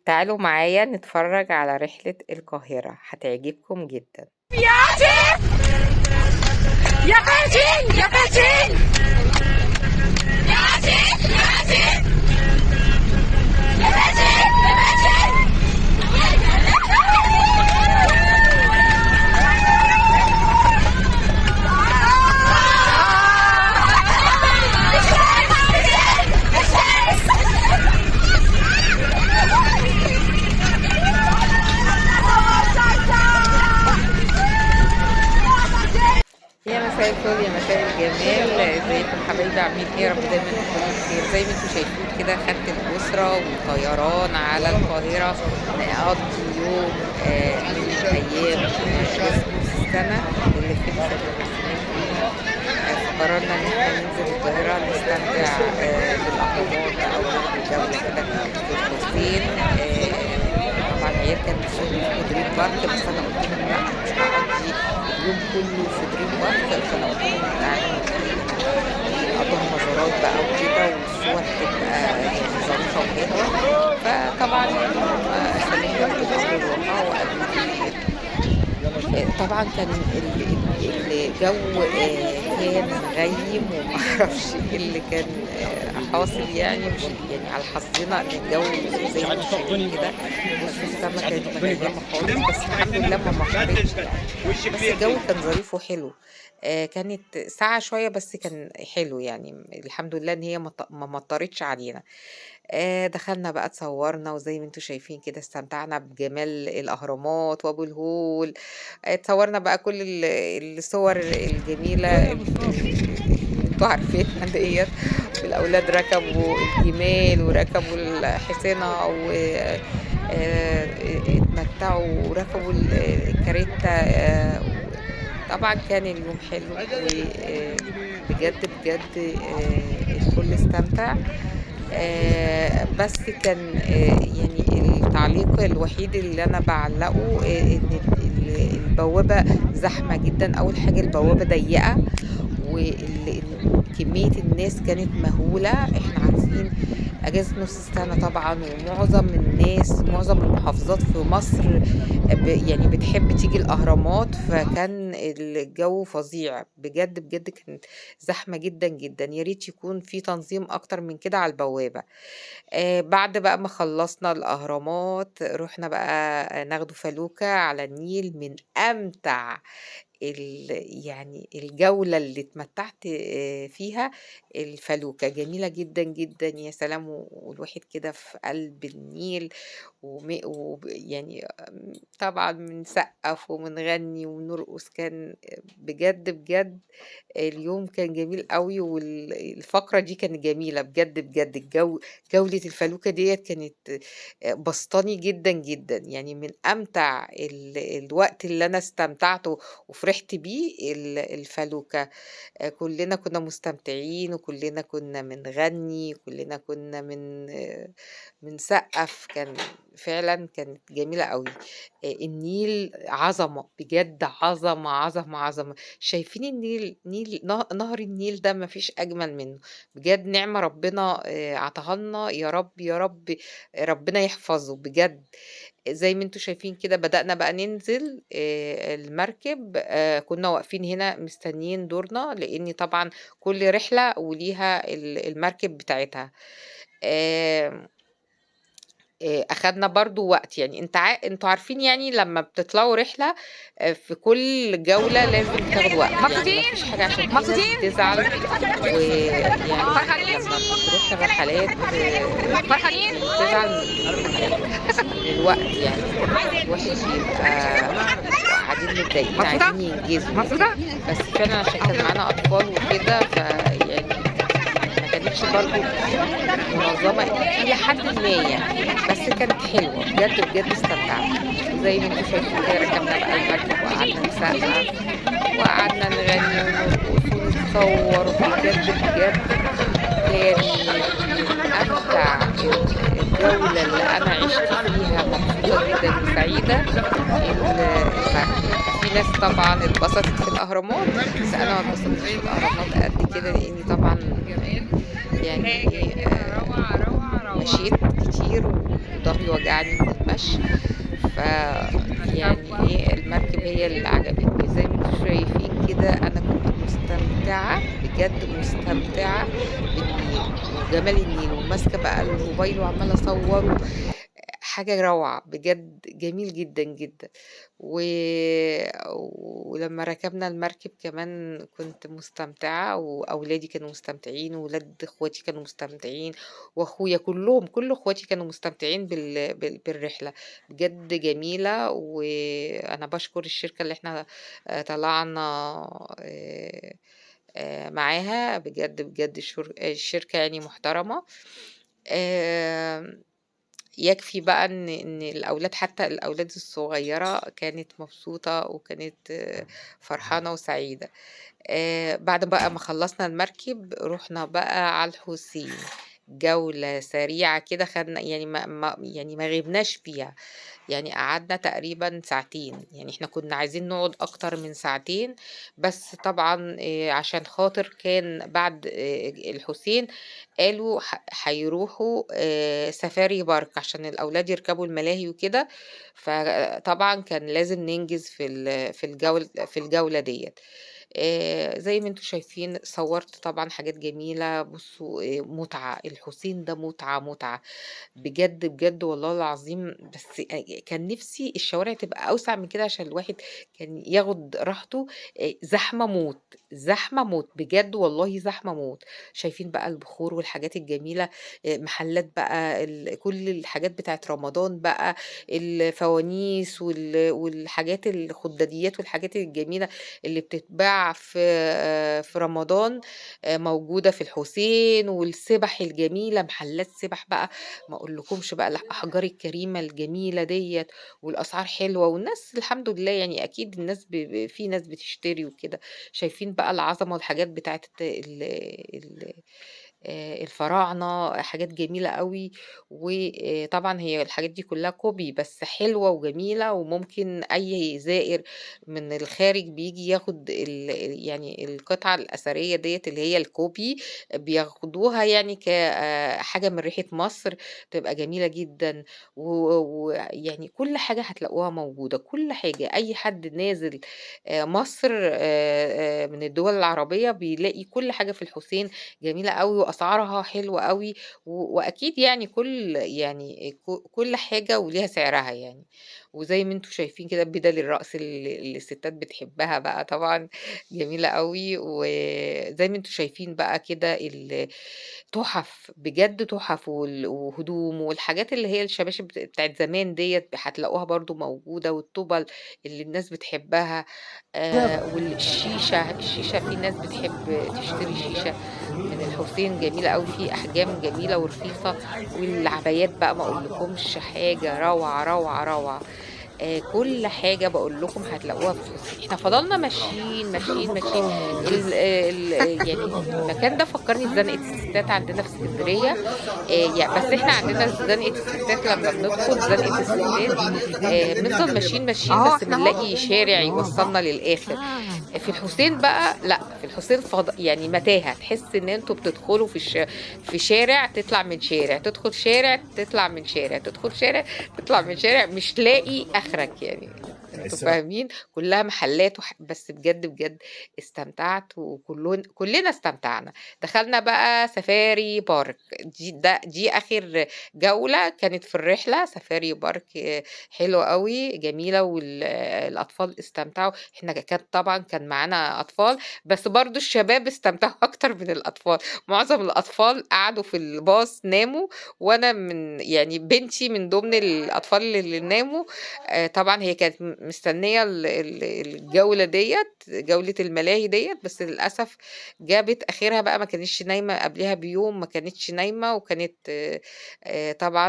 تعالوا معايا نتفرج على رحلة القاهرة، هتعجبكم جدا. يا عزيز يا فاتن يا فاتن يا عزيز يا عزيز يا فاتن يا فاتن. يا مساء الفل، يا مساء الجمال، ازيكم حبايبي؟ عاملين ايه؟ يا رب دايما تكونوا بخير. زي ما انتم شايفين كده خدت الأسرة والطيران على القاهرة نقضي يوم من أيام نص السنة اللي خلصت الرسمين فيها. فقررنا إن احنا ننزل القاهرة نستمتع بالأهرامات أو ناخد جولة كده في الحسين. طبعا العيال كان نفسهم يروحوا دريم بارك، بس أنا قلت لهم لا، مش هقضي اليوم كله في دريم بارك. فانا قلت لهم تعالوا نقضوا مزارات بقى وكده، والصور تبقى يعني ظريفه وحلوه. فطبعا سلمتهم بالامر الواقع وقالوا لي طبعا كان الجو كان غيم ومعرفش ايه اللي كان حاصل، يعني مش يعني على حظنا ان الجو زي ما انتم شايفين كده. بصوا السما كانت مغيمه خالص، بس الحمد لله ما مطرتش يعني. بس الجو كان ظريف وحلو. كانت ساعة شوية بس كان حلو، يعني الحمد لله ان هي ما مطرتش علينا. دخلنا بقى اتصورنا، وزي ما انتم شايفين كده استمتعنا بجمال الأهرامات وأبو الهول. اتصورنا بقى كل الصور الجميلة اللي انتوا عارفينها ديت. والأولاد ركبوا الجمال وركبوا الحصينة اتمتعوا وركبوا الكاريتا. طبعا كان اليوم حلو وبجد بجد الكل استمتع. بس كان يعني التعليق الوحيد اللي انا بعلقه ان البوابة زحمة جدا. اول حاجة البوابة ضيقة، وكمية الناس كانت مهولة. احنا عارفين اجازة نص السنة طبعا، ومعظم الناس معظم المحافظات في مصر يعني بتحب تيجي الاهرامات، فكان الجو فظيع بجد بجد. كان زحمة جدا جدا. يا ريت يكون في تنظيم اكتر من كده على البوابة. بعد بقى ما خلصنا الاهرامات رحنا بقى ناخده فلوكة على النيل. من امتع يعني الجولة اللي اتمتعت فيها الفلوكة جميلة جدا جدا. يا سلام، والواحد كده في قلب النيل يعني طبعا بنسقف وبنغني ونرقص. كان بجد بجد اليوم كان جميل قوي، والفقرة دي كانت جميلة بجد بجد. جولة الفلوكة ديت كانت بسطاني جدا جدا، يعني من أمتع الوقت اللي أنا استمتعته وفرحت بيه الفلوكة. كلنا كنا مستمتعين، وكلنا كنا بنغني، كلنا كنا بنسقف. كان فعلا كانت جميلة قوي. النيل عظمة بجد، عظمة عظمة عظمة. شايفين النيل، نهر النيل ده مفيش أجمل منه بجد. نعمة ربنا عطاها لنا، يا رب يا رب ربنا يحفظه بجد. زي ما انتم شايفين كده بدأنا بقى ننزل المركب. كنا واقفين هنا مستنيين دورنا، لأن طبعا كل رحلة وليها المركب بتاعتها. آم، أخدنا برضو وقت، يعني انتوا عارفين يعني لما بتطلعوا رحلة في كل جولة لازم تاخدوا وقت، يعني ما فيش حاجة، عشان في ناس بتزعل. ويعني لما بتروح الرحلات بتزعل من الوقت، يعني الواحد بيبقى قاعدين متضايقين عايزين ينجزوا يعني. بس فعلا عشان كان معانا أطفال وكده، فيعني ما كانتش برضو منظمة إلى حد ما يعني، بس كانت حلوة بجد بجد استمتعنا. وزي ما انتوا شايفين كده ركبنا بقى المركب وقعدنا نسقف وقعدنا نغني ونرقص ونتصور. بجد بجد كانت من أمتع الجولة اللي أنا عشت فيها، مبسوطة جدا وسعيدة. في ناس طبعا اتبسطت في الأهرامات، بس أنا ما اتبسطتش في الأهرامات قد كده، لأني طبعا يعني مشيت كتير ضهري وجعني من المشي. فيعني ايه المركب هي اللي عجبتني. زي ما انتم شايفين كده انا كنت مستمتعة بجد، مستمتعة بالنيل وجمال النيل، وماسكة بقى الموبايل وعمالة اصوره. حاجة روعة بجد، جميل جدا جدا. و... ولما ركبنا المركب كمان كنت مستمتعة، وأولادي كانوا مستمتعين، وولاد اخواتي كانوا مستمتعين، واخويا كلهم، كل اخواتي كانوا مستمتعين بالرحلة. بجد جميلة. وأنا بشكر الشركة اللي احنا طلعنا معاها. بجد بجد الشركة يعني محترمة. آم، يكفي بقى إن الأولاد، حتى الأولاد الصغيرة كانت مبسوطة، وكانت فرحانة وسعيدة. بعد بقى ما خلصنا المركب رحنا بقى على الحسين. جولة سريعة كده خدنا، يعني ما غبناش فيها. يعني قعدنا تقريبا ساعتين، يعني احنا كنا عايزين نقعد اكتر من ساعتين، بس طبعا عشان خاطر كان بعد الحسين قالوا هيروحوا سفاري بارك عشان الاولاد يركبوا الملاهي وكده. فطبعا كان لازم ننجز في الجولة ديت. زي ما انتم شايفين صورت طبعا حاجات جميلة. بصوا متعة الحسين ده، متعة متعة بجد بجد والله العظيم. بس كان نفسي الشوارع تبقى أوسع من كده عشان الواحد كان ياخد راحته. زحمة موت، زحمة موت بجد والله، زحمة موت. شايفين بقى البخور والحاجات الجميلة، محلات بقى كل الحاجات بتاعت رمضان بقى، الفوانيس والحاجات الخداديات والحاجات الجميلة اللي بتتباع في رمضان، موجودة في الحسين. والسبح الجميلة، محلات سبح بقى ما اقولكمش بقى، الاحجار الكريمه الجميله ديت، والاسعار حلوه، والناس الحمد لله يعني اكيد الناس في ناس بتشتري وكده. شايفين بقى العظمه والحاجات بتاعت الفراعنه، حاجات جميله قوي. وطبعا هي الحاجات دي كلها كوبي، بس حلوه وجميله، وممكن اي زائر من الخارج بيجي ياخد يعني القطعه الاثريه ديت اللي هي الكوبي، بياخدوها يعني كحاجه من ريحه مصر، تبقى جميلة جدًا. ويعني كل حاجة هتلاقوها موجودة، كل حاجة. أي حد نازل مصر من الدول العربية بيلاقي كل حاجة في الحسين جميلة أوي، وأسعارها حلوة أوي. وأكيد يعني كل حاجة وليها سعرها يعني. وزي ما أنتم شايفين كده بدل الرقص اللي الستات بتحبها بقى طبعًا جميلة أوي. وزي ما أنتم شايفين بقى كده تُحَف، بجد تُحَف، وهدوم، والحاجات اللي هي الشباشب بتاعة زمان ديّة هتلاقوها برضه موجودة، والطُبَل اللي الناس بتحبها. الشيشة في ناس بتحب تشتري شيشة من الحُسين جميلة أوي، في أحجام جميلة ورخيصة. والعبايات بقى ما أقولكمش حاجة روعة، روعة، روعة. كل حاجة باقول لكم هتلاقوها في الحُسين. إحنا فضلنا ماشيين، ماشيين، ماشيين. يعني المكان ده فكّرني بزنقة الستات عندنا في إسكندرية. بس إحنا عندنا زنقة الستات لمّا بندخل زنقة الستات بنفضل ماشيين، ماشيين، اهو بس احنا اهو. بنلاقي شارع يوصّلنا للآخر. في الحسين بقى لأ، في الحسين يعني متاهة، تحس إن أنتم بتدخلوا في شارع تطلع من شارع، تدخل شارع تطلع من شارع، تدخل شارع تطلع من شارع، مش لاقي آخرك يعني. أنتم فاهمين؟ كلّها محلات بس بجد بجد استمتعت، كلنا استمتعنا. دخلنا بقى سفاري بارك، دي آخر جولة كانت في الرحلة. سفاري بارك حلوة أوي، جميلة، الأطفال استمتعوا. إحنا طبعًا كان معانا أطفال، بس برضه الشباب استمتعوا أكتر من الأطفال. معظم الأطفال قعدوا في الباص ناموا، وأنا يعني بنتي من ضمن الأطفال اللي ناموا. طبعًا هي كانت مستنية الجولة ديّة، جولة الملاهي ديّة، بس للأسف جابت آخرها بقى، ما كانتش نايمة قبلها بيوم، ما كانتش نايمة، وكانت طبعًا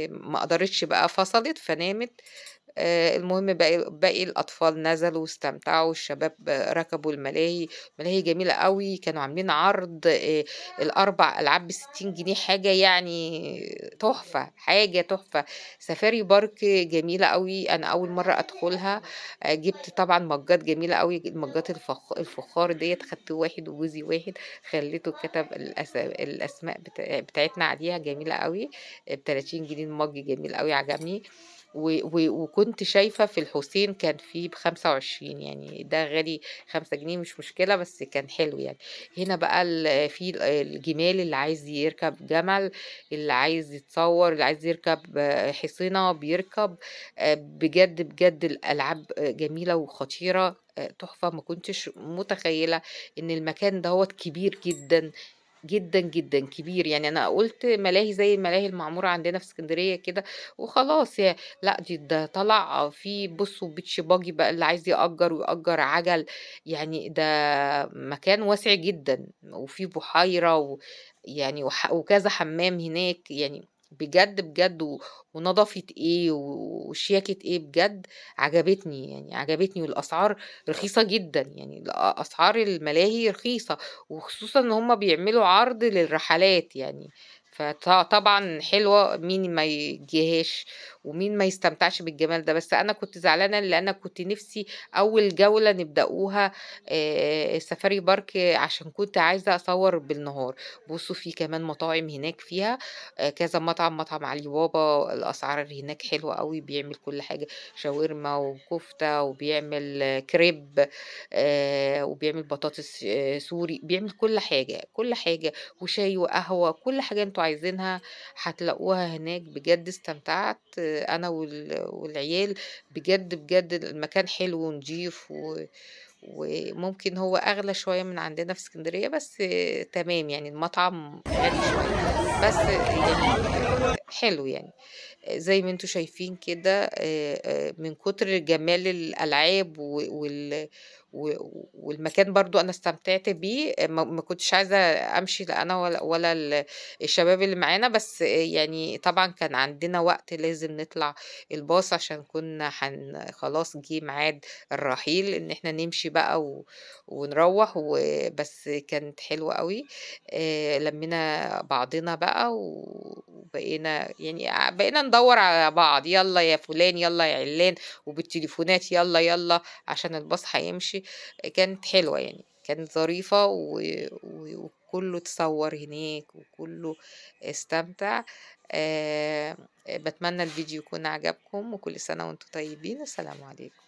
ما قدرتش بقى، فصلت فنامت. المهم باقي الأطفال نزلوا واستمتعوا، الشباب ركبوا الملاهي، ملاهي جميلة أوي، كانوا عاملين عرض ال4 ألعاب ب60 جنيه، حاجة يعني تحفة، حاجة تحفة. سفاري بارك جميلة أوي، أنا أول مرّة أدخلها، جِبت طبعًا مَجّات جميلة أوي، المَجّات الفخار ديّة، خدت واحد وجوزي واحد، خلّيته كتب الأسماء بتاعتنا عليها، جميلة أوي، ب30 جنيه المَج جميل أوي عجبني. وكنت شايفة في الحسين كان في ب25، يعني ده غالي 5 جنيه مش مشكلة، بس كان حلو يعني. هنا بقى في الجمال، اللي عايز يركب جمل، اللي عايز يتصوّر، اللي عايز يركب حصينة بيركب. بجد، بجد الألعاب جميلة وخطيرة، تحفة، ما كنتش متخيّلة إن المكان دوّة كبير جدًا، جدًا، جدًا كبير. يعني أنا قُلت ملاهي زي الملاهي المعمورة عندنا في إسكندرية كده وخلاص، لأ، ده طلع في بُصّوا beach buggy بقى، اللي عايز يأجّر ويأجّر عَجَل، يعني ده مكان واسع جدًا، وفيه بحيرة يعني وكذا حمّام هناك، يعني بجد، بجد ونضافة إيه وشياكة إيه، بجد عجبتني، يعني عجبتني، والأسعار رخيصة جدًا، يعني أسعار الملاهي رخيصة. وخصوصًا إن هُم بيعملوا عرض للرحلات يعني، طبعًا حلوة، مين ما يجيهاش ومين ما يستمتعش بالجمال ده. بس أنا كنت زعلانة لإن أنا كنت نِفْسي أول جولة نبدأوها سفاري بارك، عشان كنت عايزة أصوّر بالنهار. بُصّوا في كمان مطاعم هناك فيها كذا مطعم، مطعم علي بابا الأسعار هناك حلوة أوي، بيعمل كل حاجة، شاورما وكفتة وبيعمل كريب، وبيعمل بطاطس سوري، بيعمل كل حاجة، كل حاجة، وشاي وقهوة، كل حاجة أنتم عايزينها هتلاقوها هناك. بجد استمتعت أنا والعيال، بجد، بجد المكان حلو ونضيف وممكن هو أغلى شوية من عندنا في إسكندرية، بس تمام، يعني المطعم غالي شوية، بس يعني حلو يعني. زي ما أنتم شايفين كده، من كتر جمال الألعاب و والمكان برضه أنا استمتعت بيه، ما كنتش عايزة أمشي لا أنا ولا الشباب اللي معانا، بس يعني طبعًا كان عندنا وقت لازم نطلع الباص، عشان كنا خلاص جه ميعاد الرحيل إن إحنا نمشي بقى ونروّح، بس كانت حلوة أوي. لمّينا بعضنا بقى وبقينا يعني بقينا ندوّر على بعض، يالّا يا فلان، يالّا يا عِلّان، وبالتليفونات يالّا، يالّا عشان الباص هيمشي. كانت حلوة يعني، كانت ظريفة وكُلّه اتصوّر هناك وكُلّه استمتع. باتمنى الفيديو يكون عجبكم، وكل سنة وأنتم طيبين، والسلام عليكم.